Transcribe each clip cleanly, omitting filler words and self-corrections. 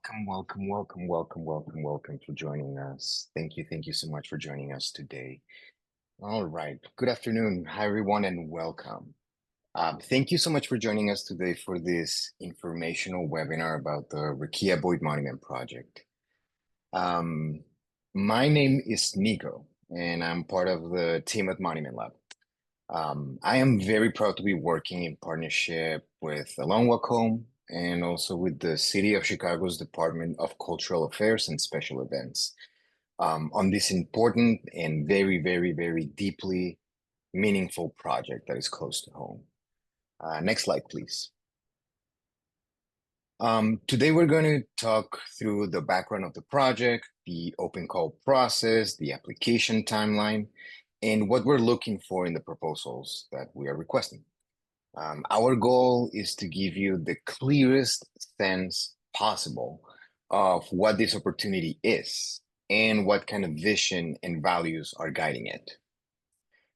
Welcome for joining us. Thank you so much for joining us today. All right, good afternoon. Hi, everyone, and welcome. Thank you so much for joining us today for this informational webinar about the Rekia Boyd Monument Project. Um, my name is Nico, and I'm part of the team at Monument Lab. I am very proud to be working in partnership with ALWH Home and also with the City of Chicago's Department of Cultural Affairs and Special Events on this important and very deeply meaningful project that is close to home. Next slide, please. Today we're going to talk through the background of the project, the open call process, the application timeline, and what we're looking for in the proposals that we are requesting. Our goal is to give you the clearest sense possible of what this opportunity is and what kind of vision and values are guiding it.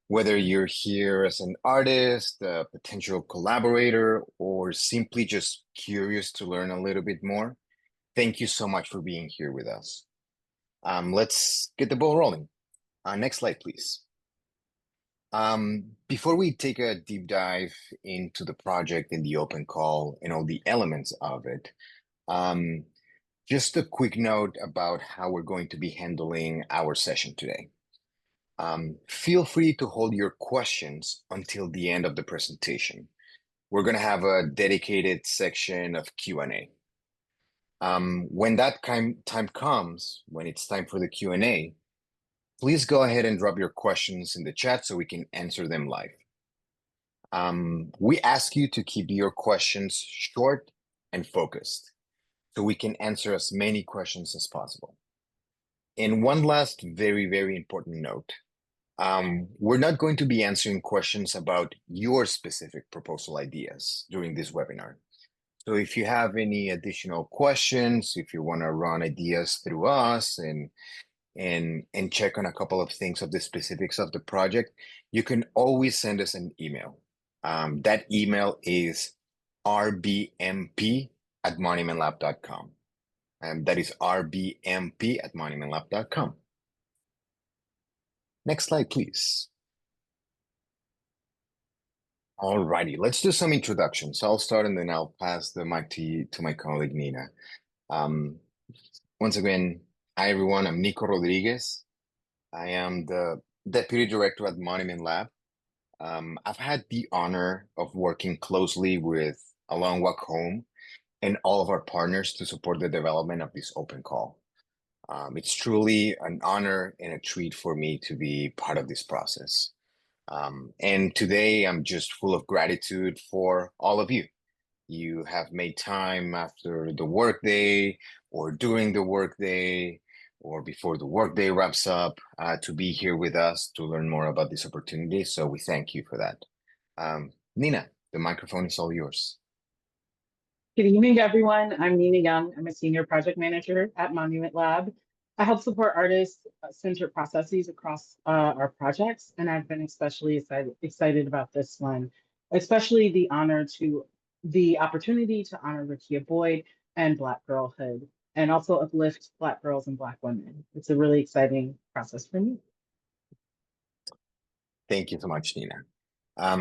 Whether you're here as an artist, a potential collaborator, or simply just curious to learn a little bit more, thank you so much for being here with us. Let's get the ball rolling. Next slide, please. Before we take a deep dive into the project and the open call and all the elements of it, just a quick note about how we're going to be handling our session today. Feel free to hold your questions until the end of the presentation. We're going to have a dedicated section of Q&A. When that time comes, when it's time for the Q&A, please go ahead and drop your questions in the chat so we can answer them live. We ask you to keep your questions short and focused so we can answer as many questions as possible. And one last very important note. We're not going to be answering questions about your specific proposal ideas during this webinar. So if you have any additional questions, if you want to run ideas through us and check on a couple of things of the specifics of the project, you can always send us an email. That email is rbmp@monumentlab.com. And that is rbmp@monumentlab.com. Next slide, please. All righty, let's do some introductions. I'll start and then I'll pass the mic to my colleague, Nina. Once again, hi everyone, I'm Nico Rodriguez. I am the Deputy Director at Monument Lab. I've had the honor of working closely with ALWH Home and all of our partners to support the development of this open call. It's truly an honor and a treat for me to be part of this process. And today I'm just full of gratitude for all of you. You have made time after the workday or during the workday or before the workday wraps up to be here with us to learn more about this opportunity. So we thank you for that. Nina, the microphone is all yours. Good evening, everyone. I'm Nina Young. I'm a senior project manager at Monument Lab. I help support artist-centered processes across our projects, and I've been especially excited about this one, especially the opportunity to honor Rekia Boyd and Black Girlhood, and also uplift Black girls and Black women. It's a really exciting process for me. Thank you so much, Nina.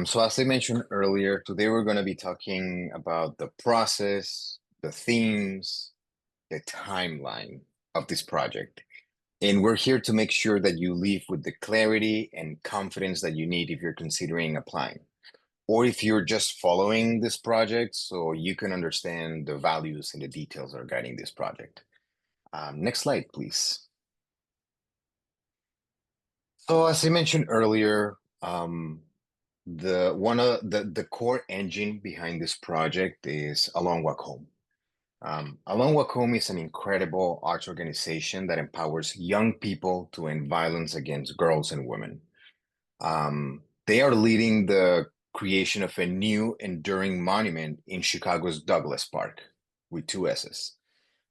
So as I mentioned earlier, today we're going to be talking about the process, the themes, the timeline of this project. And we're here to make sure that you leave with the clarity and confidence that you need if you're considering applying, or if you're just following this project so you can understand the values and the details that are guiding this project. Next slide, please. So as I mentioned earlier, the core engine behind this project is ALWH Home. ALWH Home is an incredible arts organization that empowers young people to end violence against girls and women. They are leading the creation of a new enduring monument in Chicago's Douglas Park with 2 S's.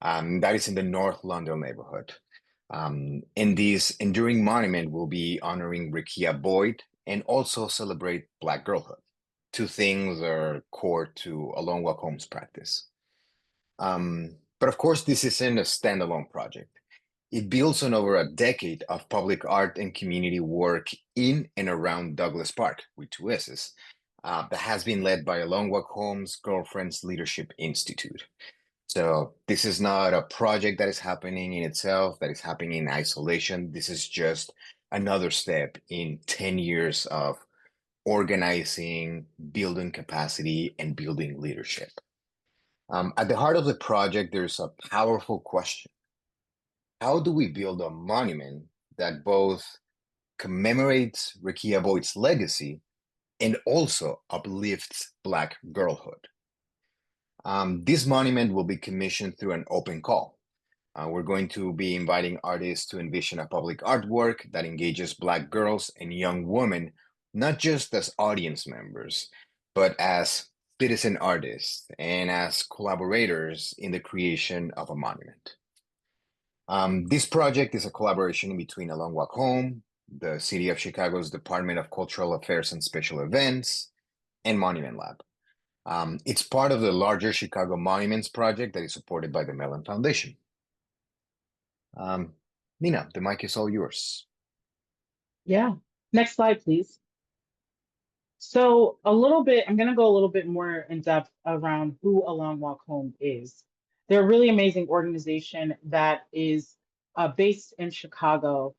That is in the North Lawndale neighborhood. And this enduring monument will be honoring Rekia Boyd and also celebrate Black girlhood. 2 things are core to ALWH Home's practice. But of course, this isn't a standalone project. It builds on over a decade of public art and community work in and around Douglas Park, with two S's, that has been led by ALWH Home's Girlfriends Leadership Institute. So this is not a project that is happening in itself, that is happening in isolation. This is just another step in 10 years of organizing, building capacity, and building leadership. At the heart of the project, there's a powerful question. How do we build a monument that both commemorates Rekia Boyd's legacy and also uplifts Black girlhood? This monument will be commissioned through an open call. We're going to be inviting artists to envision a public artwork that engages Black girls and young women, not just as audience members, but as citizen artists and as collaborators in the creation of a monument. This project is a collaboration between ALWH Home, the City of Chicago's Department of Cultural Affairs and Special Events, and Monument Lab. It's part of the larger Chicago Monuments Project that is supported by the Mellon Foundation. Nina, the mic is all yours. Yeah. Next slide, please. So I'm going to go a little bit more in depth around who A Long Walk Home is. They're a really amazing organization that is based in Chicago,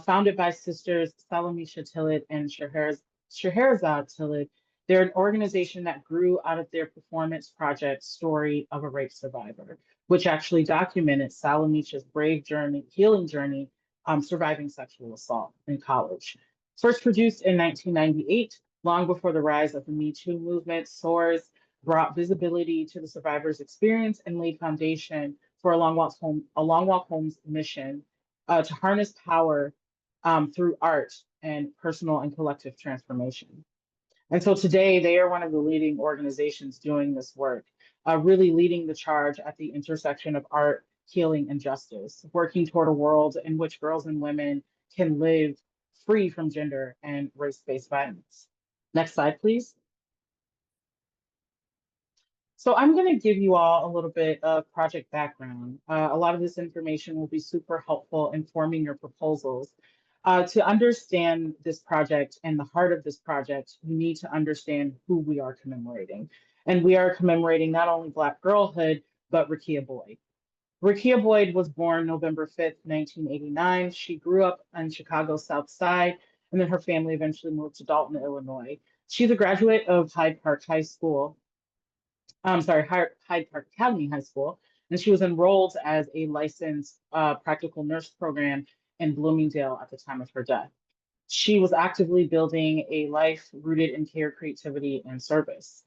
founded by sisters Salamisha Tillett and Scheherazade Tillett. They're an organization that grew out of their performance project, Story of a Rape Survivor, which actually documented Salamisha's brave journey, healing journey, surviving sexual assault in college. First produced in 1998, long before the rise of the Me Too movement, SOARS brought visibility to the survivor's experience and laid foundation for A Long Walk Home's mission to harness power through art and personal and collective transformation. And so today they are one of the leading organizations doing this work, really leading the charge at the intersection of art, healing, and justice, working toward a world in which girls and women can live free from gender and race-based violence. Next slide, please. So I'm going to give you all a little bit of project background. A lot of this information will be super helpful in forming your proposals. To understand this project and the heart of this project, you need to understand who we are commemorating. And we are commemorating not only Black girlhood, but Rekia Boyd. Rekia Boyd was born November 5th, 1989. She grew up on Chicago's South Side, and then her family eventually moved to Dalton, Illinois. She's a graduate of Hyde Park High School. Hyde Park Academy High School, and she was enrolled as a licensed practical nurse program in Bloomingdale at the time of her death. She was actively building a life rooted in care, creativity, and service.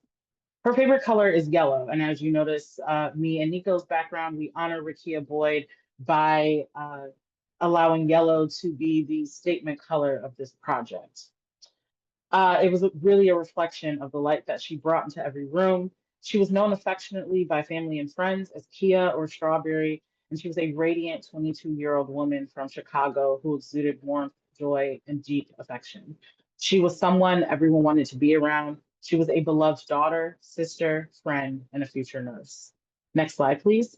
Her favorite color is yellow, and as you notice, me and Nico's background, we honor Rekia Boyd by allowing yellow to be the statement color of this project. It was really a reflection of the light that she brought into every room. She was known affectionately by family and friends as Kia or Strawberry, and she was a radiant 22-year-old woman from Chicago who exuded warmth, joy, and deep affection. She was someone everyone wanted to be around. She was a beloved daughter, sister, friend, and a future nurse. Next slide, please.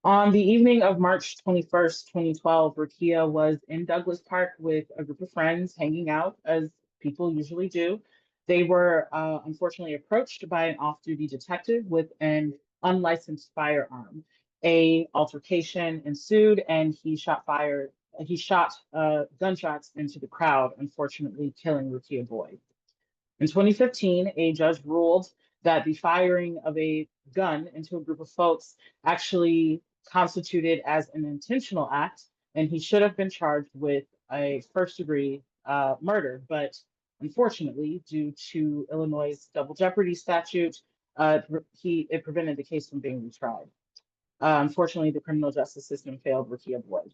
On the evening of March 21st, 2012, Rekia was in Douglas Park with a group of friends hanging out, as people usually do. They were unfortunately approached by an off-duty detective with an unlicensed firearm. A altercation ensued, and he shot gunshots into the crowd, unfortunately killing Rekia Boyd. In 2015, a judge ruled that the firing of a gun into a group of folks actually constituted as an intentional act, and he should have been charged with a first-degree murder. But unfortunately, due to Illinois' double jeopardy statute, it prevented the case from being retried. Unfortunately, the criminal justice system failed Rekia Boyd.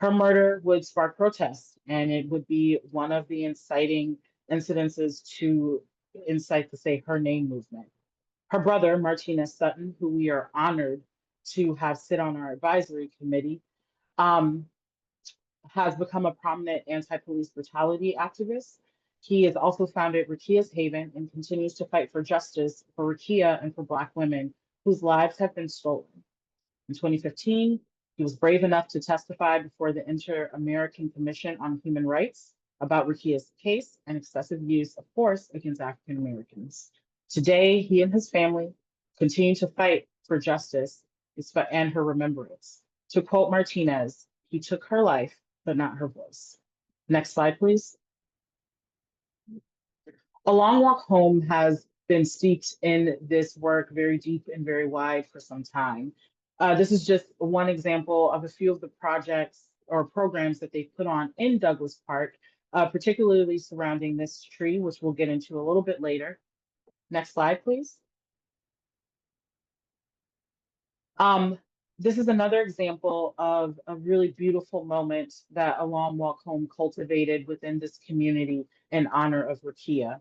Her murder would spark protests, and it would be one of the inciting incidences to incite the Say Her Name movement. Her brother, Martinez Sutton, who we are honored to have sit on our advisory committee, has become a prominent anti-police brutality activist. He has also founded Rekia's Haven and continues to fight for justice for Rekia and for Black women whose lives have been stolen. In 2015, he was brave enough to testify before the Inter-American Commission on Human Rights about Rekia's case and excessive use of force against African Americans. Today, he and his family continue to fight for justice and her remembrance. To quote Martinez, he took her life, but not her voice. Next slide, please. A Long Walk Home has been steeped in this work very deep and very wide for some time. This is just one example of a few of the projects or programs that they've put on in Douglas Park, particularly surrounding this tree, which we'll get into a little bit later. Next slide, please. This is another example of a really beautiful moment that A Long Walk Home cultivated within this community in honor of Rekia.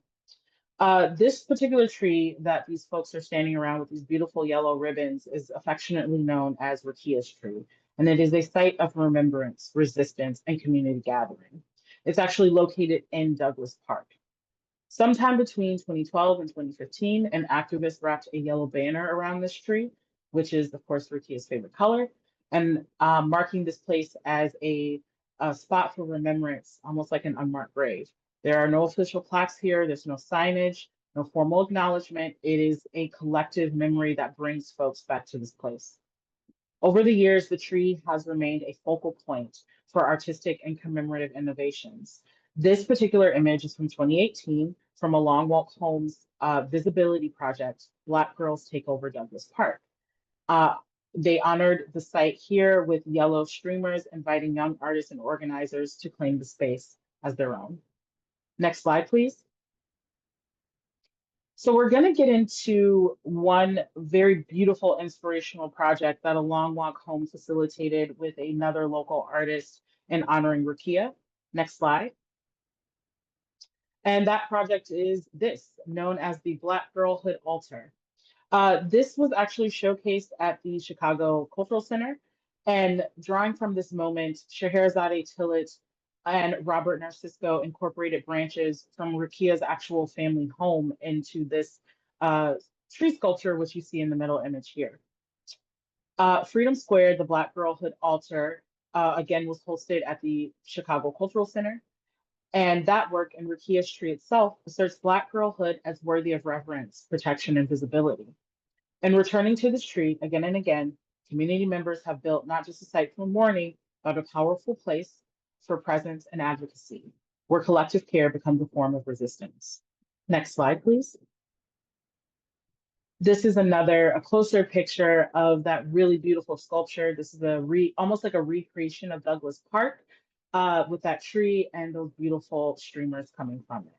This particular tree that these folks are standing around with these beautiful yellow ribbons is affectionately known as Rekia's tree, and it is a site of remembrance, resistance, and community gathering. It's actually located in Douglas Park. Sometime between 2012 and 2015, an activist wrapped a yellow banner around this tree, which is, of course, Rekia's favorite color, and marking this place as a spot for remembrance, almost like an unmarked grave. There are no official plaques here, there's no signage, no formal acknowledgement. It is a collective memory that brings folks back to this place. Over the years, the tree has remained a focal point for artistic and commemorative innovations. This particular image is from 2018 from A Long Walk Home's visibility project, Black Girls Take Over Douglas Park. They honored the site here with yellow streamers, inviting young artists and organizers to claim the space as their own. Next slide, please. So we're going to get into one very beautiful inspirational project that A Long Walk Home facilitated with another local artist in honoring Rekia. Next slide. And that project is this, known as the Black Girlhood Altar. This was actually showcased at the Chicago Cultural Center. And drawing from this moment, Scheherazade Tillett and Robert Narcisco incorporated branches from Rekia's actual family home into this tree sculpture, which you see in the middle image here. Freedom Square, the Black Girlhood Altar, again, was hosted at the Chicago Cultural Center. And that work in Rekia's tree itself asserts Black girlhood as worthy of reverence, protection, and visibility. And returning to this tree again and again, community members have built not just a site for mourning, but a powerful place for presence and advocacy, where collective care becomes a form of resistance. Next slide, please. This is a closer picture of that really beautiful sculpture. This is almost like a recreation of Douglas Park with that tree and those beautiful streamers coming from it.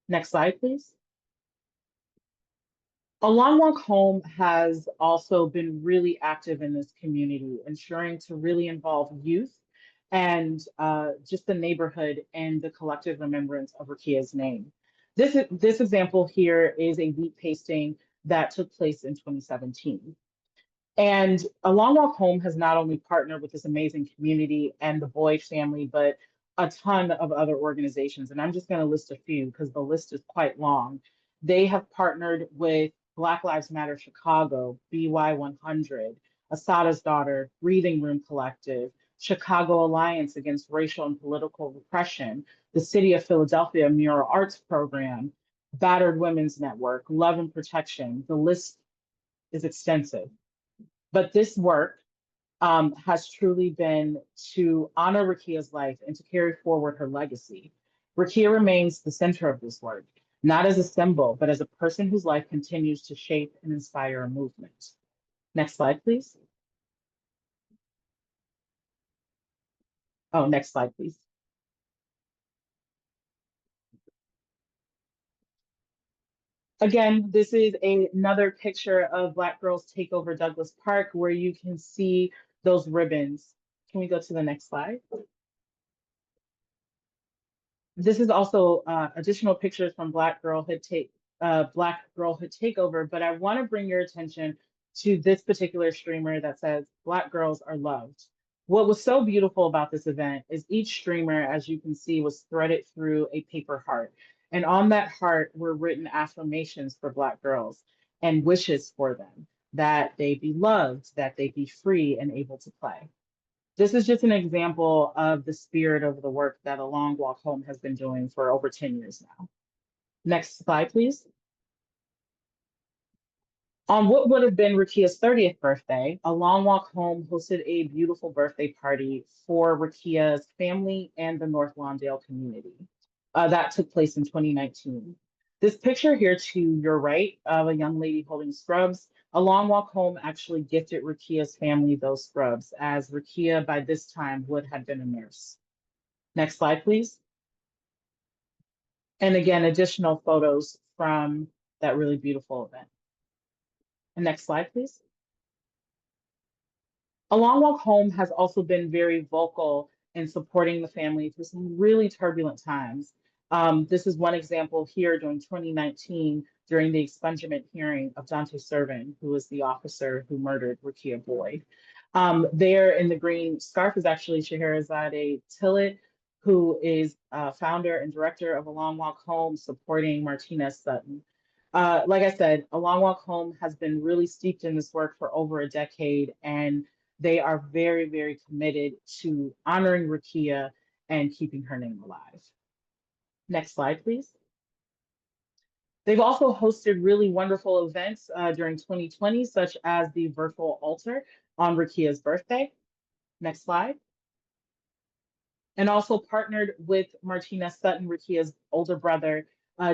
Next slide, please. A Long Walk Home has also been really active in this community, ensuring to really involve youth and just the neighborhood and the collective remembrance of Rekia's name. This example here is a wheat pasting that took place in 2017. And A Long Walk Home has not only partnered with this amazing community and the Boyd family, but a ton of other organizations. And I'm just going to list a few because the list is quite long. They have partnered with Black Lives Matter Chicago, BY100, Asada's Daughter, Breathing Room Collective, Chicago Alliance Against Racial and Political Repression, the City of Philadelphia Mural Arts Program, Battered Women's Network, Love and Protection. The list is extensive. But this work has truly been to honor Rekia's life and to carry forward her legacy. Rekia remains the center of this work, not as a symbol, but as a person whose life continues to shape and inspire a movement. Next slide, please. Oh, next slide, please. Again, this is another picture of Black Girls Take Over Douglas Park, where you can see those ribbons. Can we go to the next slide? This is also additional pictures from Black Girlhood Takeover, but I want to bring your attention to this particular streamer that says Black girls are loved. What was so beautiful about this event is each streamer, as you can see, was threaded through a paper heart. And on that heart were written affirmations for Black girls and wishes for them. that they be loved, that they be free and able to play. This is just an example of the spirit of the work that A Long Walk Home has been doing for over 10 years now. Next slide, please. On what would have been Rekia's 30th birthday, A Long Walk Home hosted a beautiful birthday party for Rekia's family and the North Lawndale community. That took place in 2019. This picture here to your right of a young lady holding scrubs, A Long Walk Home actually gifted Rekia's family those scrubs, as Rekia by this time would have been a nurse. Next slide, please. And again, additional photos from that really beautiful event. And next slide, please. A Long Walk Home has also been very vocal in supporting the family through some really turbulent times. This is one example here during 2019, during the expungement hearing of Dante Servin, who was the officer who murdered Rekia Boyd. There in the green scarf is actually Scheherazade Tillett, who is founder and director of A Long Walk Home, supporting Martinez Sutton. Like I said, A Long Walk Home has been really steeped in this work for over a decade, and they are very, very committed to honoring Rekia and keeping her name alive. Next slide, please. They've also hosted really wonderful events during 2020, such as the virtual altar on Rekia's birthday. Next slide. And also partnered with Martinez Sutton, Rekia's older brother,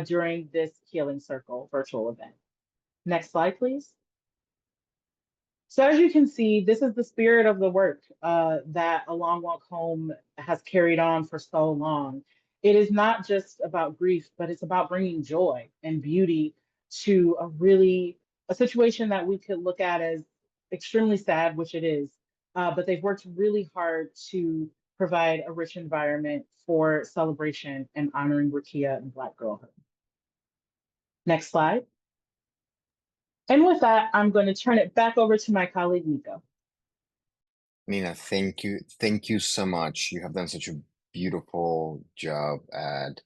during this Healing Circle virtual event. Next slide, please. So as you can see, this is the spirit of the work that A Long Walk Home has carried on for so long. It is not just about grief, but it's about bringing joy and beauty to a situation that we could look at as extremely sad, which it is. But they've worked really hard to provide a rich environment for celebration and honoring Rekia and Black girlhood. Next slide. And with that, I'm going to turn it back over to my colleague, Nico. Nina, thank you. Thank you so much. You have done such a beautiful job at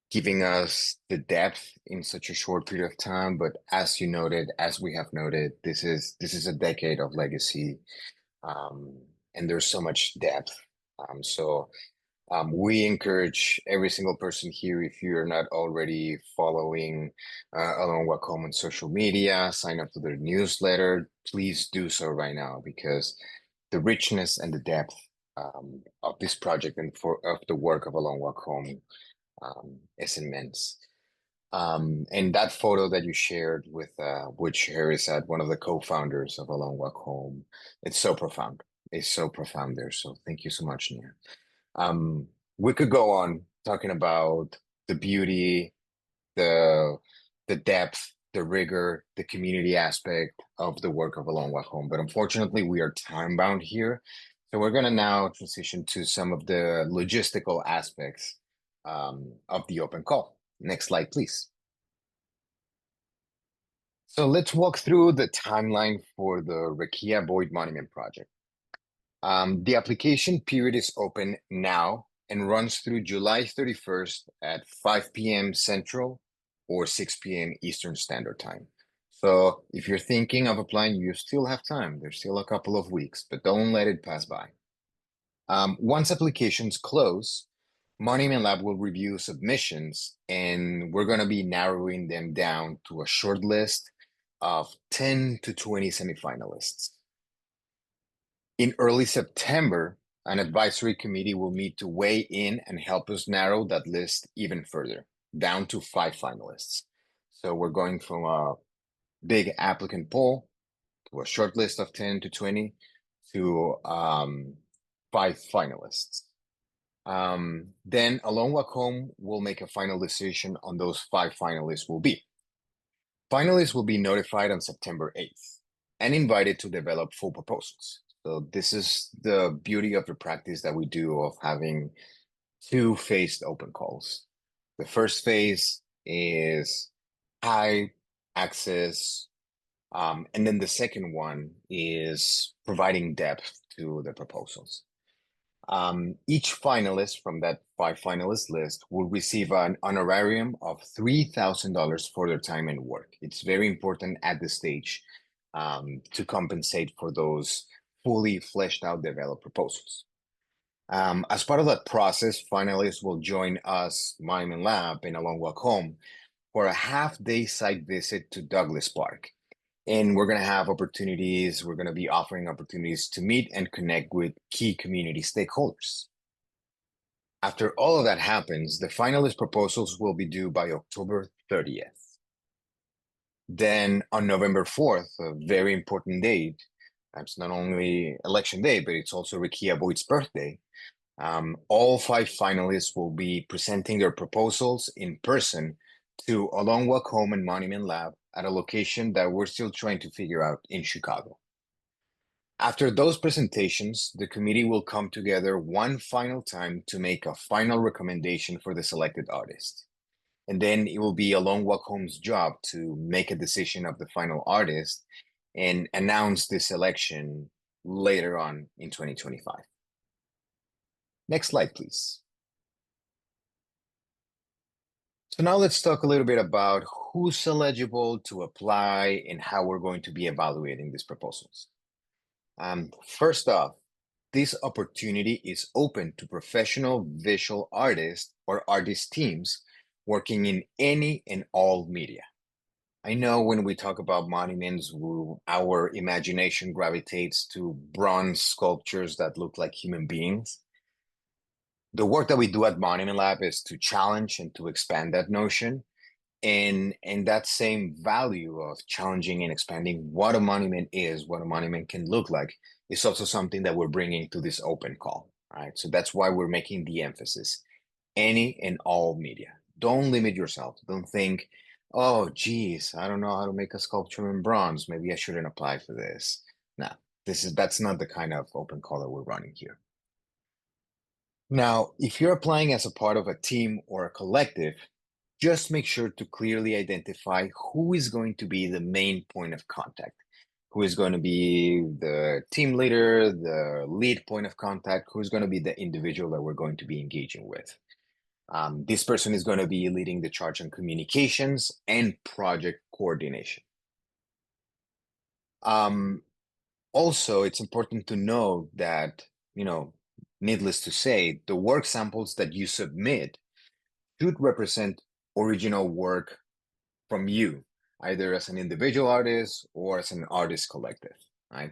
giving us the depth in such a short period of time. But as you noted, as we have noted, this is a decade of legacy, and there's so much depth. We encourage every single person here, if you're not already following A Long Walk Home on social media, sign up to their newsletter, please do so right now, because the richness and the depth of this project and of the work of A Long Walk Home is immense. And that photo that you shared with which Harry said, one of the co-founders of A Long Walk Home, it's so profound. It's so profound there. So thank you so much, Nia. We could go on talking about the beauty, the depth, the rigor, the community aspect of the work of A Long Walk Home, but unfortunately we are time bound here. So we're gonna now transition to some of the logistical aspects of the open call. Next slide, please. So let's walk through the timeline for the Rekia Boyd Monument Project. The application period is open now and runs through July 31st at 5 p.m. Central or 6 p.m. Eastern Standard Time. So if you're thinking of applying, you still have time. There's still a couple of weeks, but don't let it pass by. Once applications close, Monument Lab will review submissions, and we're going to be narrowing them down to a short list of 10 to 20 semifinalists. In early September, an advisory committee will meet to weigh in and help us narrow that list even further, down to 5 finalists. So we're going from a big applicant pool to a short list of 10 to 20 to 5 finalists. Then A Long Walk Home will make a final decision on those 5 finalists will be. Finalists will be notified on September 8th and invited to develop full proposals. So this is the beauty of the practice that we do of having 2-phased open calls. The first phase is high access, and then the second one is providing depth to the proposals. Each finalist from that 5 finalist list will receive an honorarium of $3,000 for their time and work. It's very important at this stage to compensate for those fully fleshed out developed proposals. As part of that process, finalists will join us, Monument Lab, in A Long Walk Home for a half-day site visit to Douglas Park. And we're going to have opportunities, we're going to be offering opportunities to meet and connect with key community stakeholders. After all of that happens, the finalist proposals will be due by October 30th. Then on November 4th, a very important date, it's not only election day, but it's also Rekia Boyd's birthday. All 5 finalists will be presenting their proposals in person to A Long Walk Home and Monument Lab at a location that we're still trying to figure out in Chicago. After those presentations, the committee will come together one final time to make a final recommendation for the selected artist. And then it will be A Long Walk Home's job to make a decision of the final artist and announce this selection later on in 2025. Next slide, please. So now let's talk a little bit about who's eligible to apply and how we're going to be evaluating these proposals. First off, this opportunity is open to professional visual artists or artist teams working in any and all media. I know when we talk about monuments, our imagination gravitates to bronze sculptures that look like human beings. The work that we do at Monument Lab is to challenge and to expand that notion. And that same value of challenging and expanding what a monument is, what a monument can look like, is also something that we're bringing to this open call. Right? So that's why we're making the emphasis. Any and all media. Don't limit yourself. Don't think, oh, geez, I don't know how to make a sculpture in bronze. Maybe I shouldn't apply for this. No, that's not the kind of open call that we're running here. Now, if you're applying as a part of a team or a collective, just make sure to clearly identify who is going to be the main point of contact, who is going to be the team leader, the lead point of contact, who's going to be the individual that we're going to be engaging with. This person is going to be leading the charge on communications and project coordination. Also, it's important to know that, needless to say, the work samples that you submit should represent original work from you, either as an individual artist or as an artist collective, right?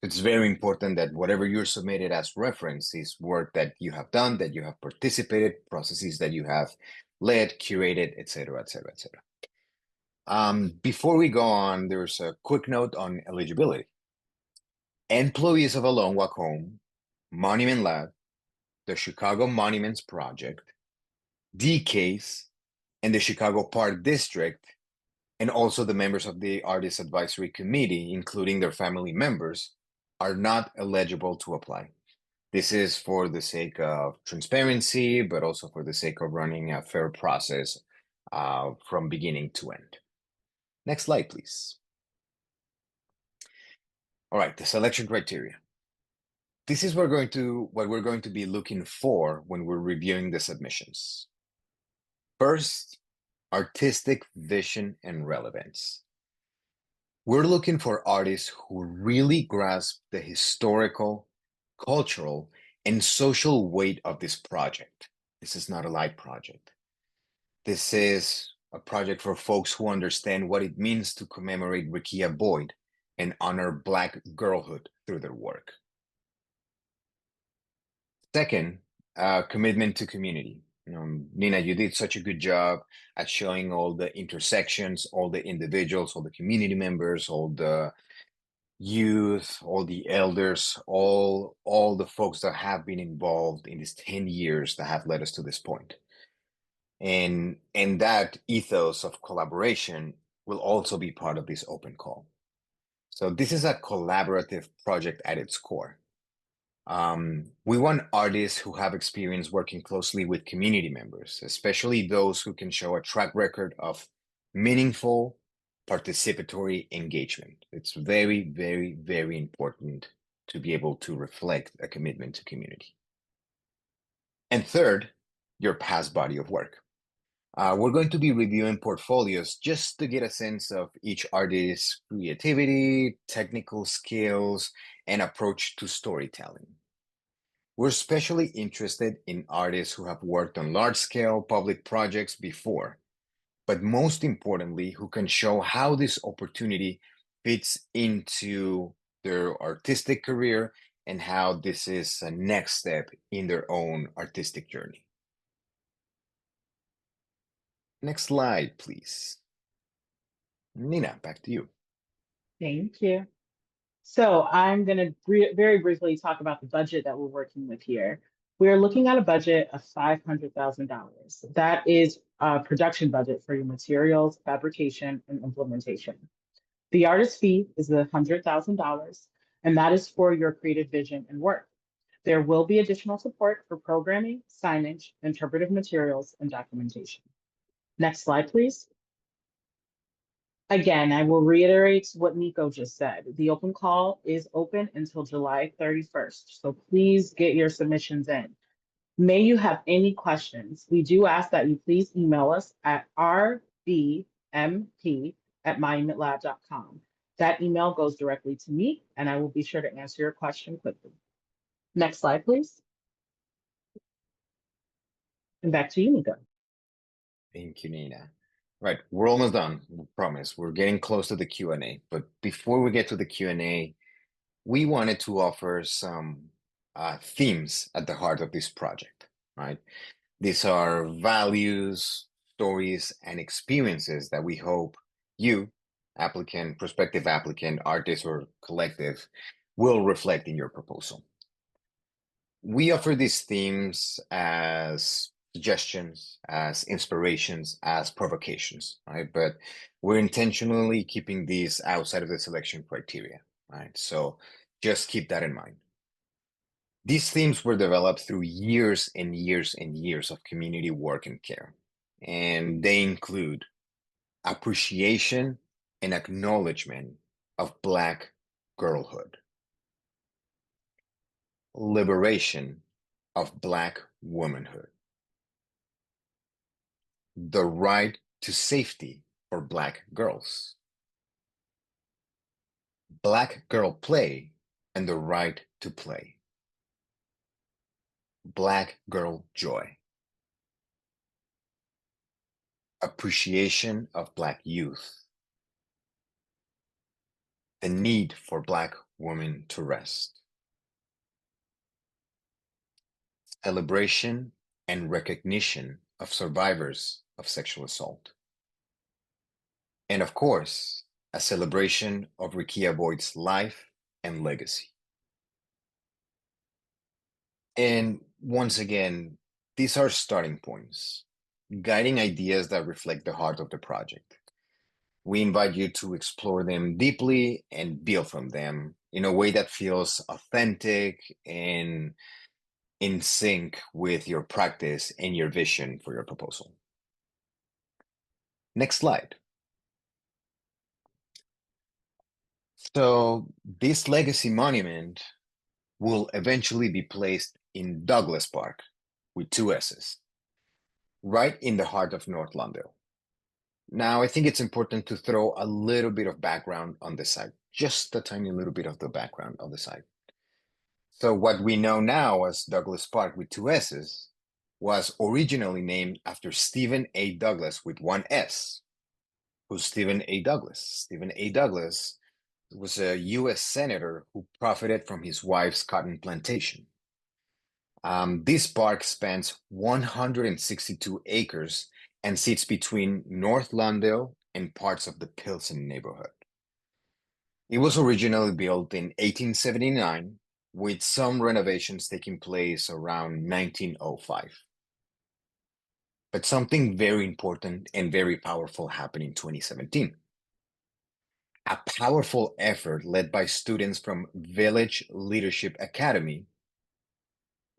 It's very important that whatever you're submitted as reference is work that you have done, that you have participated, processes that you have led, curated, et cetera, et cetera, et cetera. Before we go on, there's a quick note on eligibility. Employees of A Long Walk Home, Monument Lab, the Chicago Monuments Project, DCASE, and the Chicago Park District, and also the members of the Artist Advisory Committee, including their family members, are not eligible to apply. This is for the sake of transparency, but also for the sake of running a fair process from beginning to end. Next slide, please. All right, the selection criteria. This is what we're going to be looking for when we're reviewing the submissions. First, artistic vision and relevance. We're looking for artists who really grasp the historical, cultural, and social weight of this project. This is not a light project. This is a project for folks who understand what it means to commemorate Rekia Boyd and honor Black girlhood through their work. Second, commitment to community. Nina, you did such a good job at showing all the intersections, all the individuals, all the community members, all the youth, all the elders, all the folks that have been involved in these 10 years that have led us to this point. And that ethos of collaboration will also be part of this open call. So this is a collaborative project at its core. We want artists who have experience working closely with community members, especially those who can show a track record of meaningful participatory engagement. It's very, very, very important to be able to reflect a commitment to community. And third, your past body of work. We're going to be reviewing portfolios just to get a sense of each artist's creativity, technical skills, and approach to storytelling. We're especially interested in artists who have worked on large-scale public projects before, but most importantly, who can show how this opportunity fits into their artistic career and how this is a next step in their own artistic journey. Next slide, please. Nina, back to you. Thank you. So I'm going to very briefly talk about the budget that we're working with here. We're looking at a budget of $500,000. That is a production budget for your materials, fabrication, and implementation. The artist fee is the $100,000, and that is for your creative vision and work. There will be additional support for programming, signage, interpretive materials, and documentation. Next slide, please. Again, I will reiterate what Nico just said. The open call is open until July 31st, so please get your submissions in. May you have any questions, we do ask that you please email us at rbmp@monumentlab.com. That email goes directly to me, and I will be sure to answer your question quickly. Next slide, please. And back to you, Nico. Thank you, Nina. Right, we're almost done, we promise. We're getting close to the Q&A, but before we get to the Q&A, we wanted to offer some themes at the heart of this project, right? These are values, stories, and experiences that we hope you, applicant, prospective applicant, artist, or collective, will reflect in your proposal. We offer these themes as suggestions, as inspirations, as provocations, right? But we're intentionally keeping these outside of the selection criteria, right? So just keep that in mind. These themes were developed through years and years and years of community work and care, and they include appreciation and acknowledgement of Black girlhood, liberation of Black womanhood, the right to safety for Black girls, Black girl play and the right to play, Black girl joy, appreciation of Black youth, the need for Black women to rest, celebration and recognition of survivors of sexual assault, and of course, a celebration of Rekia Boyd's life and legacy. And once again, these are starting points, guiding ideas that reflect the heart of the project. We invite you to explore them deeply and build from them in a way that feels authentic and in sync with your practice and your vision for your proposal. Next slide. So this legacy monument will eventually be placed in Douglas Park with two S's, right in the heart of North Lawndale. Now, I think it's important to throw a little bit of background on the site, just a tiny little bit of the background of the site. So what we know now as Douglas Park with two S's was originally named after Stephen A. Douglas with one S. Who's Stephen A. Douglas? Stephen A. Douglas was a U.S. senator who profited from his wife's cotton plantation. This park spans 162 acres and sits between North Lawndale and parts of the Pilsen neighborhood. It was originally built in 1879, with some renovations taking place around 1905. But something very important and very powerful happened in 2017. A powerful effort led by students from Village Leadership Academy,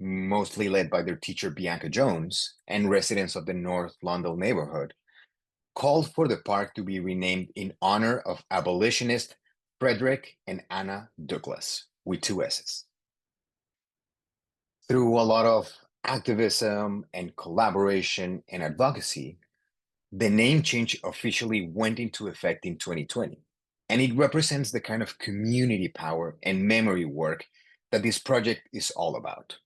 mostly led by their teacher Bianca Jones, and residents of the North Lawndale neighborhood, called for the park to be renamed in honor of abolitionist Frederick and Anna Douglass, with two S's. Through a lot of activism and collaboration and advocacy, The name change officially went into effect in 2020, and it represents the kind of community power and memory work that this project is all about.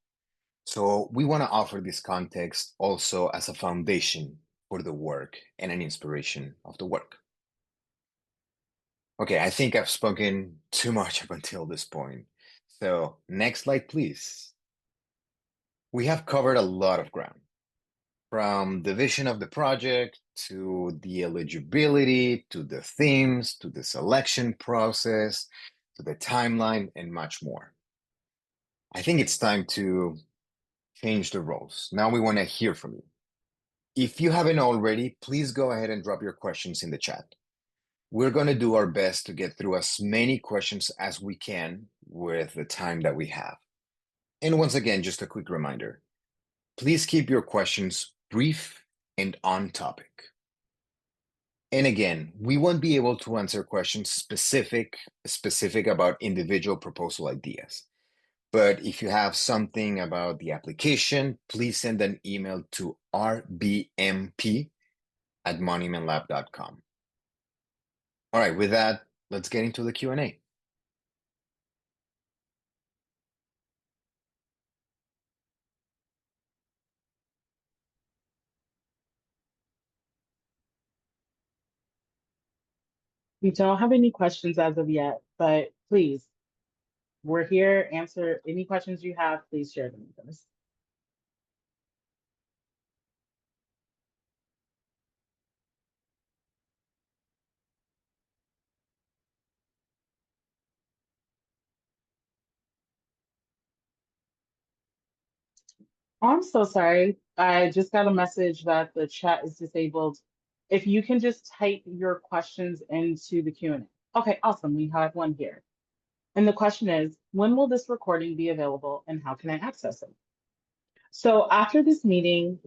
So we want to offer this context also as a foundation for the work and an inspiration of the work. Okay, I think I've spoken too much up until this point. So next slide, please. We have covered a lot of ground, from the vision of the project to the eligibility, to the themes, to the selection process, to the timeline, and much more. I think it's time to change the roles. Now we want to hear from you. If you haven't already, please go ahead and drop your questions in the chat. We're going to do our best to get through as many questions as we can with the time that we have. And once again, just a quick reminder, please keep your questions brief and on topic. And again, we won't be able to answer questions specific about individual proposal ideas. But if you have something about the application, please send an email to rbmp@monumentlab.com. All right, with that, let's get into the Q&A. We don't have any questions as of yet, but please, we're here. Answer any questions you have. Please share them with us. I'm so sorry. I just got a message that the chat is disabled. If you can just type your questions into the Q&A. Okay, awesome. We have one here. And the question is, when will this recording be available and how can I access it? So after this meeting,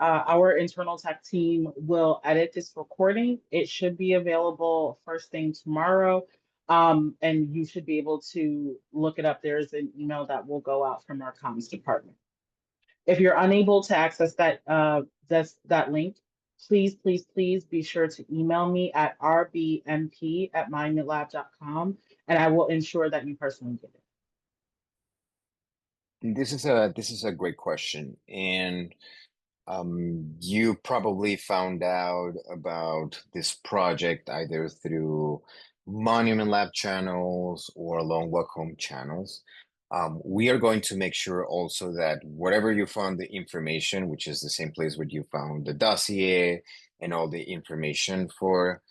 our internal tech team will edit this recording. It should be available first thing tomorrow. And you should be able to look it up. There's an email that will go out from our comms department. If you're unable to access that link, please be sure to email me at rbmp@monumentlab.com, and I will ensure that you personally get it. This is a great question, and you probably found out about this project either through Monument Lab channels or Long Walk Home channels. We are going to make sure also that wherever you found the information, which is the same place where you found the dossier and all the information for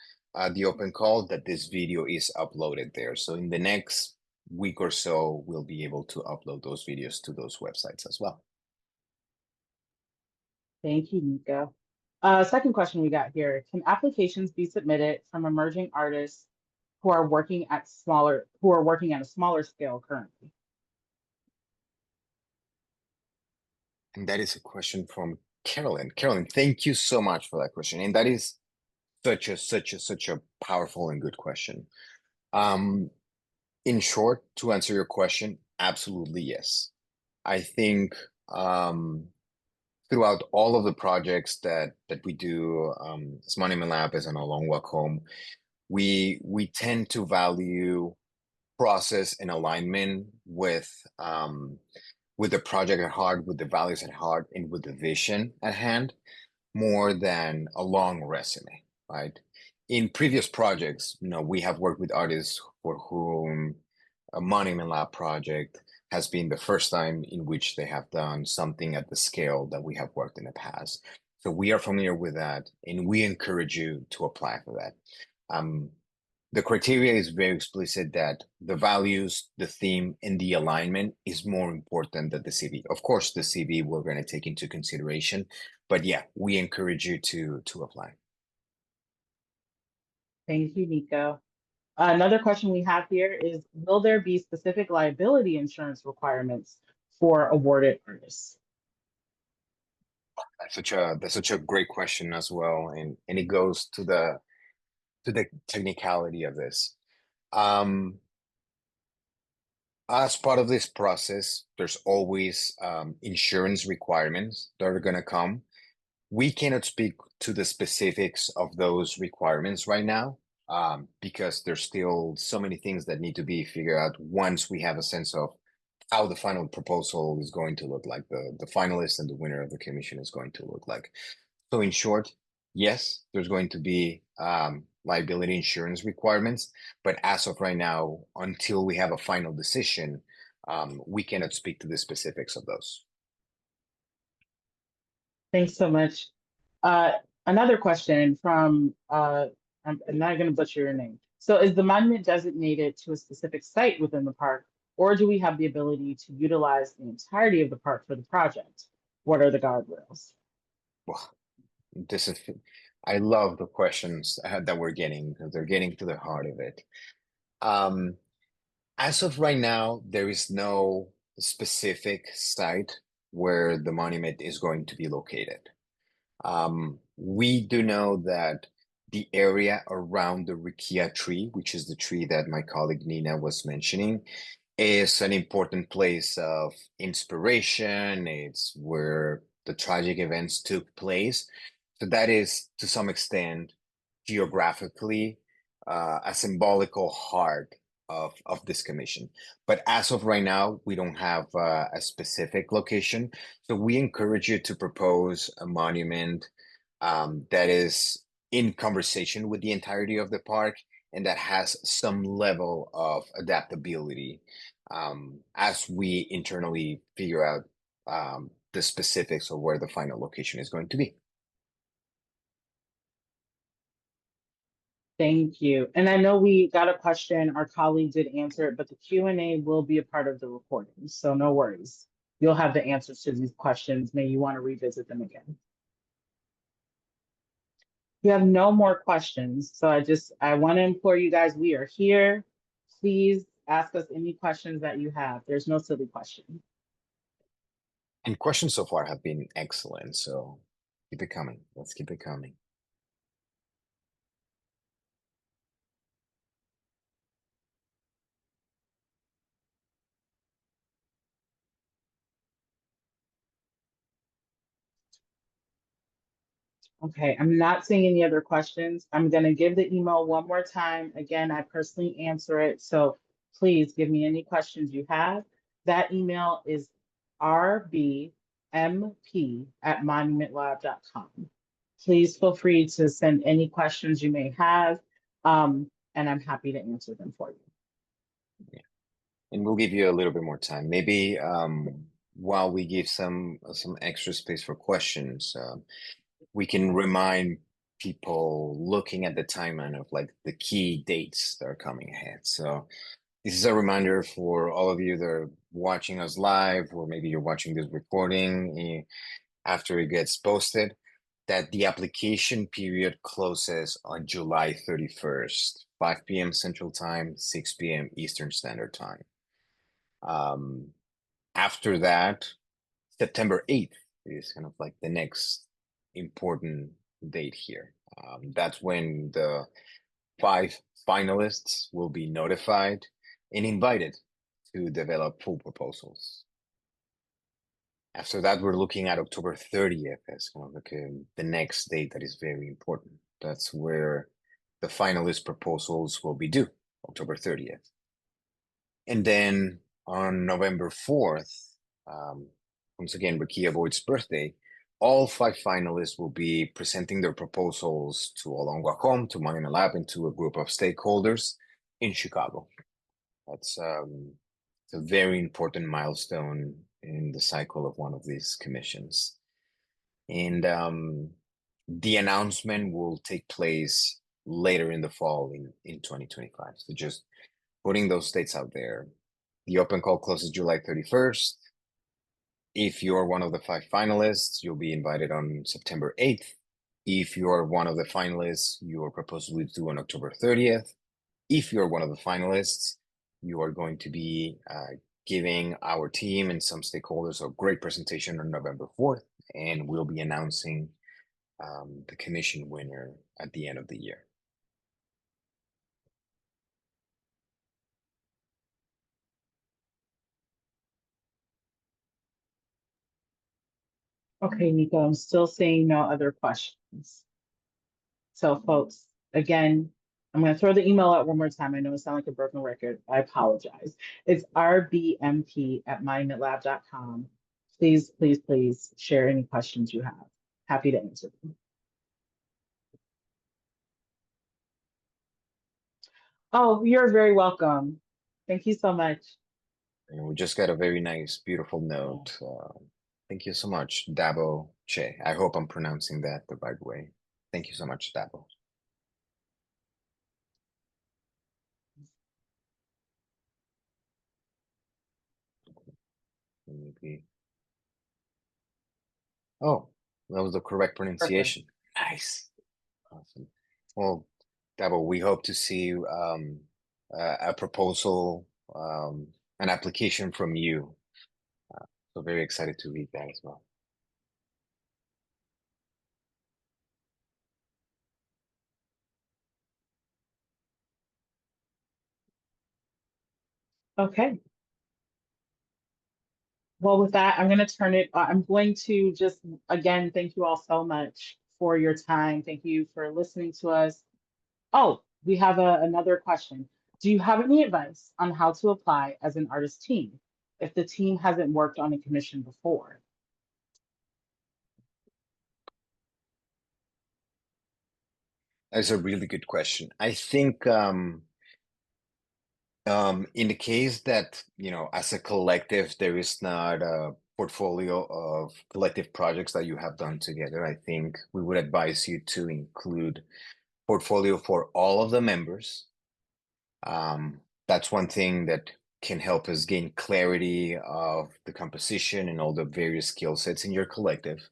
the open call, that this video is uploaded there. So in the next week or so, we'll be able to upload those videos to those websites as well. Thank you, Nico. Second question we got here: can applications be submitted from emerging artists who are working at a smaller scale currently? And that is a question from Carolyn. Carolyn, thank you so much for that question. And that is such a powerful and good question. In short, to answer your question, absolutely yes. I think throughout all of the projects that we do as Monument Lab, as an A Long Walk Home, we tend to value process and alignment with the project at heart, with the values at heart, and with the vision at hand, more than a long resume, right? In previous projects, we have worked with artists for whom a Monument Lab project has been the first time in which they have done something at the scale that we have worked in the past. So we are familiar with that, and we encourage you to apply for that. The criteria is very explicit that the values, the theme, and the alignment is more important than the CV. Of course, the CV we're going to take into consideration, but yeah, we encourage you to apply. Thank you, Nico. Another question we have here is, will there be specific liability insurance requirements for awarded artists? That's such a great question as well, and it goes to the technicality of this. As part of this process, there's always insurance requirements that are going to come. We cannot speak to the specifics of those requirements right now, because there's still so many things that need to be figured out once we have a sense of how the final proposal is going to look like, the finalist and the winner of the commission is going to look like. So in short, yes, there's going to be liability insurance requirements, but as of right now, until we have a final decision, we cannot speak to the specifics of those. Thanks so much. Another question from, I'm not going to butcher your name. So is the monument designated to a specific site within the park, or do we have the ability to utilize the entirety of the park for the project? What are the guardrails? Well, this is, I love the questions that we're getting because they're getting to the heart of it. As of right now, there is no specific site where the monument is going to be located. We do know that the area around the Rekia tree, which is the tree that my colleague Nina was mentioning, is an important place of inspiration. It's where the tragic events took place. So that is, to some extent, geographically, a symbolical heart of this commission. But as of right now, we don't have a specific location. So we encourage you to propose a monument that is in conversation with the entirety of the park and that has some level of adaptability as we internally figure out the specifics of where the final location is going to be. Thank you. And I know we got a question, our colleague did answer it, but the Q&A will be a part of the recording, so no worries. You'll have the answers to these questions. May you want to revisit them again. We have no more questions, so I want to implore you guys, we are here. Please ask us any questions that you have. There's no silly question. And questions so far have been excellent, so keep it coming. Let's keep it coming. Okay, I'm not seeing any other questions. I'm going to give the email one more time. Again, I personally answer it, so please give me any questions you have. That email is rbmp@monumentlab.com. Please feel free to send any questions you may have, and I'm happy to answer them for you. Yeah. And we'll give you a little bit more time. Maybe while we give some extra space for questions, we can remind people looking at the timeline of like the key dates that are coming ahead. So this is a reminder for all of you that are watching us live, or maybe you're watching this recording after it gets posted, that the application period closes on July 31st, 5 p.m. Central Time, 6 p.m. Eastern Standard Time. After that, September 8th is kind of like the next important date here. That's when the 5 finalists will be notified and invited to develop full proposals. After that, we're looking at October 30th as kind of like the next date that is very important. That's where the finalist proposals will be due, October 30th. And then on November 4th, once again, Rekia Boyd's birthday, all 5 finalists will be presenting their proposals to ALWH, to Monument Lab, and to a group of stakeholders in Chicago. That's it's a very important milestone in the cycle of one of these commissions. And the announcement will take place later in the fall in 2025. So just putting those dates out there. The open call closes July 31st. If you're one of the 5 finalists, you'll be invited on September 8th. If you're one of the finalists, your proposal is due on October 30th. If you're one of the finalists, you are going to be giving our team and some stakeholders a great presentation on November 4th, and we'll be announcing the commission winner at the end of the year. Okay, Nico, I'm still seeing no other questions. So folks, again, I'm going to throw the email out one more time. I know it sounds like a broken record. I apologize. It's rbmp@monumentlab.com. Please, please, please share any questions you have. Happy to answer them. Oh, you're very welcome. Thank you so much. And we just got a very nice, beautiful note. Thank you so much, Dabo Che. I hope I'm pronouncing that the right way. Thank you so much, Dabo. Maybe. Oh, that was the correct Perfect. pronunciation. Nice. Awesome. Well, Dabo, we hope to see a proposal, an application from you. So very excited to read that as well. Okay. Well, with that, I'm going to turn it, I'm going to just, again, thank you all so much for your time. Thank you for listening to us. Oh, we have another question. Do you have any advice on how to apply as an artist team if the team hasn't worked on a commission before? That's a really good question. I think in the case that, as a collective, there is not a portfolio of collective projects that you have done together, I think we would advise you to include portfolio for all of the members. That's one thing that can help us gain clarity of the composition and all the various skill sets in your collective.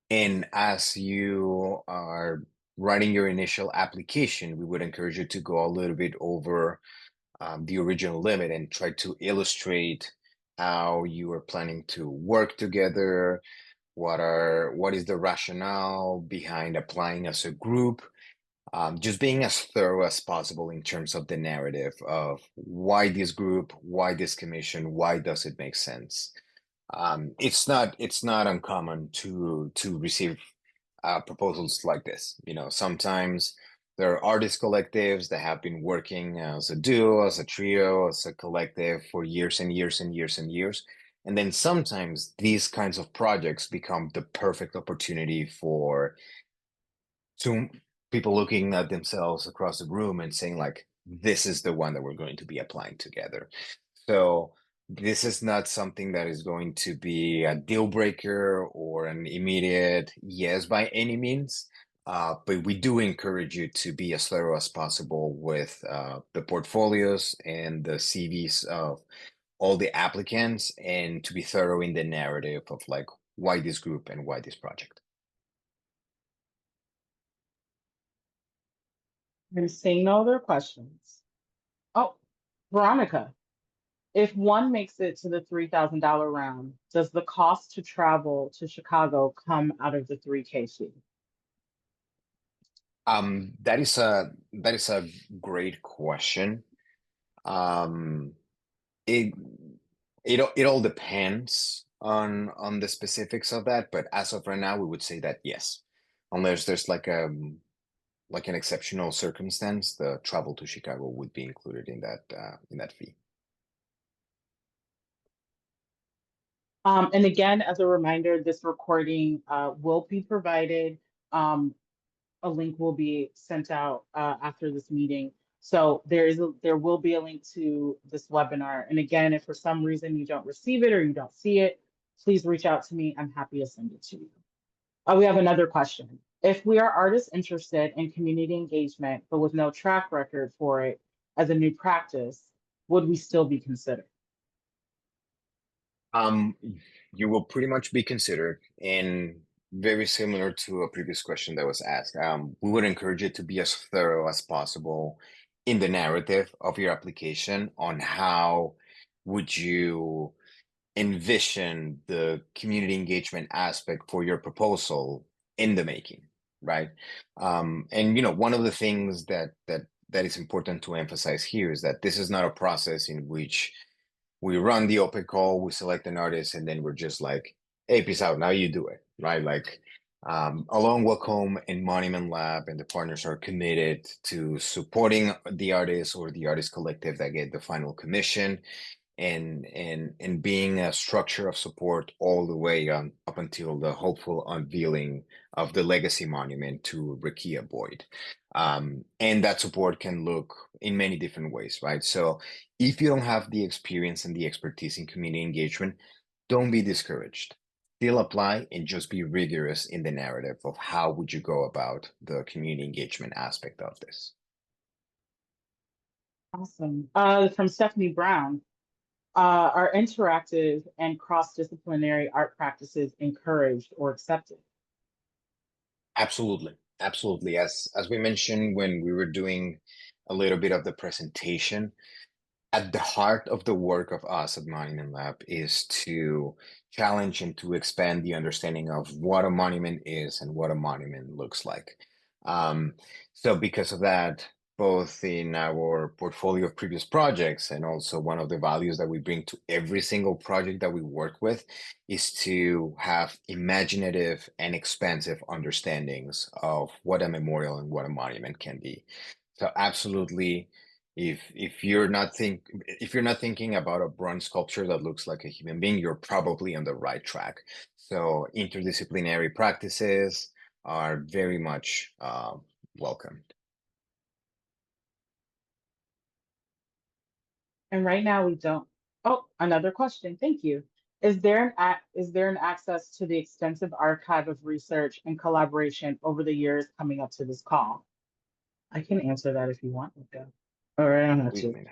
And as you are writing your initial application, we would encourage you to go a little bit over the original limit and try to illustrate how you are planning to work together, what is the rationale behind applying as a group, just being as thorough as possible in terms of the narrative of why this group, why this commission, why does it make sense. It's not uncommon to receive proposals like this. Sometimes there are artist collectives that have been working as a duo, as a trio, as a collective for years and years and years and years. And then sometimes these kinds of projects become the perfect opportunity for two people looking at themselves across the room and saying, like, this is the one that we're going to be applying together. So this is not something that is going to be a deal breaker or an immediate yes by any means. But we do encourage you to be as thorough as possible with the portfolios and the CVs of all the applicants, and to be thorough in the narrative of like why this group and why this project. I'm seeing no other questions. Oh, Veronica, if one makes it to the $3,000 round, does the cost to travel to Chicago come out of the 3K fee? That is a great question. Um, it it all depends on the specifics of that, but as of right now, we would say that yes, unless there's like an exceptional circumstance, the travel to Chicago would be included in that fee. And again, as a reminder, this recording will be provided. A link will be sent out after this meeting. So there will be a link to this webinar. And again, if for some reason you don't receive it or you don't see it, please reach out to me. I'm happy to send it to you. We have another question. If we are artists interested in community engagement, but with no track record for it as a new practice, would we still be considered? Um, you will pretty much be considered, and very similar to a previous question that was asked. We would encourage you to be as thorough as possible in the narrative of your application on how would you envision the community engagement aspect for your proposal in the making, right? And one of the things that is important to emphasize here is that this is not a process in which we run the open call, we select an artist, and then we're just like, hey, peace out, now you do it, right? Like, Along Walk Home and Monument Lab and the partners are committed to supporting the artists or the artist collective that get the final commission and being a structure of support all the way on up until the hopeful unveiling of the legacy monument to Rekia Boyd. And that support can look in many different ways, right? So if you don't have the experience and the expertise in community engagement, don't be discouraged. Still apply and just be rigorous in the narrative of how would you go about the community engagement aspect of this. Awesome. From Stephanie Brown, are interactive and cross-disciplinary art practices encouraged or accepted? Absolutely. Absolutely. As we mentioned when we were doing a little bit of the presentation, at the heart of the work of us at Monument Lab is to challenge and to expand the understanding of what a monument is and what a monument looks like. Um, so because of that, both in our portfolio of previous projects and also one of the values that we bring to every single project that we work with is to have imaginative and expansive understandings of what a memorial and what a monument can be. So absolutely, if you're not thinking about a bronze sculpture that looks like a human being, you're probably on the right track. So interdisciplinary practices are very much welcomed. And right now we don't. Oh, another question. Thank you. Is there an access to the extensive archive of research and collaboration over the years coming up to this call? I can answer that if you want, Luca. Or I don't have Please, to. Mina.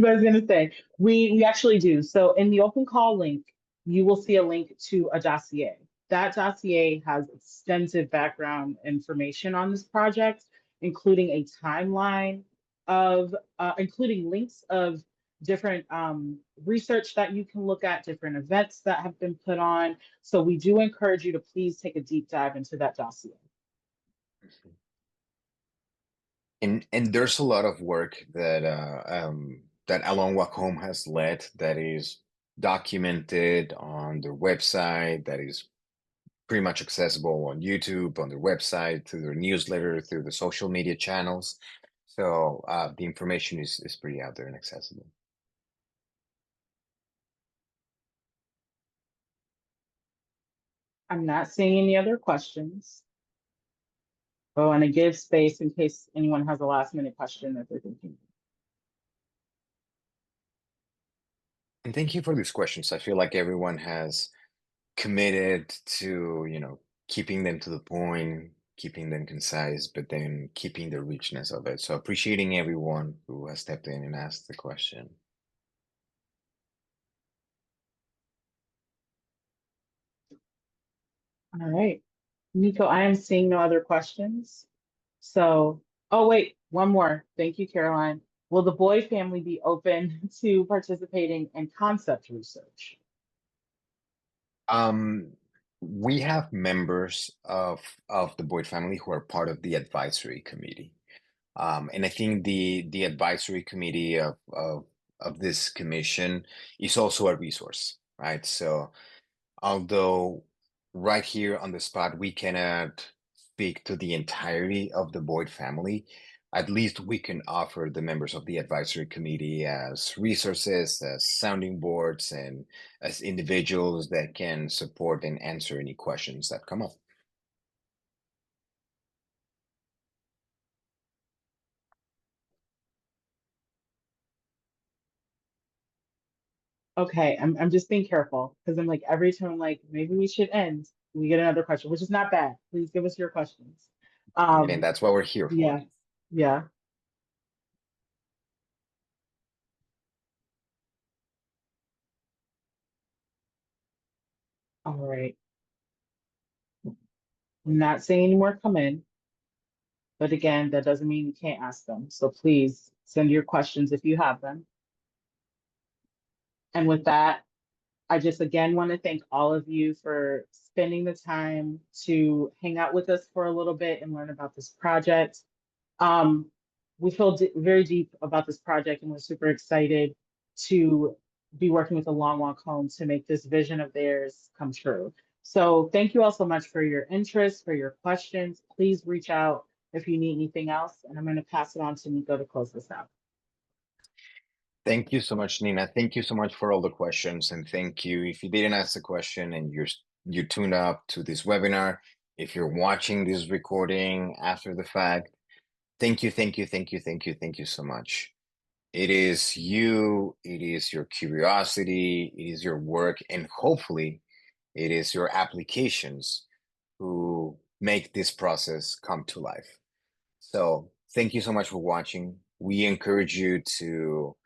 But I was gonna say, we actually do. So in the open call link, you will see a link to a dossier. That dossier has extensive background information on this project, including a timeline of, including links of different research that you can look at, different events that have been put on. So we do encourage you to please take a deep dive into that dossier. And there's a lot of work that that Alon Wacom has led that is documented on their website, that is pretty much accessible on YouTube, on their website, through their newsletter, through the social media channels. So the information is pretty out there and accessible. I'm not seeing any other questions. Oh, and I give space in case anyone has a last minute question that they're thinking. And thank you for these questions. I feel like everyone has committed to, keeping them to the point, keeping them concise, but then keeping the richness of it. So appreciating everyone who has stepped in and asked the question. All right. Nico, I am seeing no other questions. So, oh wait, one more. Thank you, Caroline. Will the Boyd family be open to participating in concept research? Um, we have members of the Boyd family who are part of the advisory committee. And I think the advisory committee of this commission is also a resource, right? So although right here on the spot we cannot speak to the entirety of the Boyd family, at least we can offer the members of the advisory committee as resources, as sounding boards, and as individuals that can support and answer any questions that come up. Okay, I'm just being careful because I'm like every time I'm like maybe we should end. We get another question, which is not bad. Please give us your questions. And that's what we're here for. Yeah, yeah. All right. I'm not saying any more come in, but again, that doesn't mean you can't ask them. So please send your questions if you have them. And with that, I just again want to thank all of you for spending the time to hang out with us for a little bit and learn about this project. Um, we feel very deep about this project and we're super excited to be working with the Long Walk Home to make this vision of theirs come true. So thank you all so much for your interest, for your questions. Please reach out if you need anything else, and I'm going to pass it on to Nico to close this out. Thank you so much, Nina. Thank you so much for all the questions, and thank you. If you didn't ask a question and you tuned up to this webinar, if you're watching this recording after the fact, thank you, thank you, thank you, thank you, thank you so much. It is you, it is your curiosity, it is your work, and hopefully it is your applications who make this process come to life. So thank you so much for watching. We encourage you to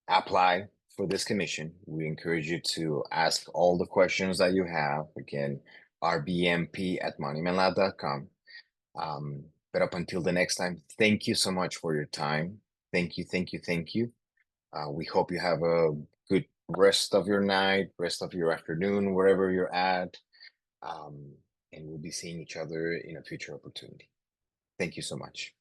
apply for this commission. We encourage you to ask all the questions that you have. Again, rbmp@monumentlab.com. But up until the next time, thank you so much for your time. Thank you, thank you, thank you. We hope you have a good rest of your night, rest of your afternoon, wherever you're at. And we'll be seeing each other in a future opportunity. Thank you so much.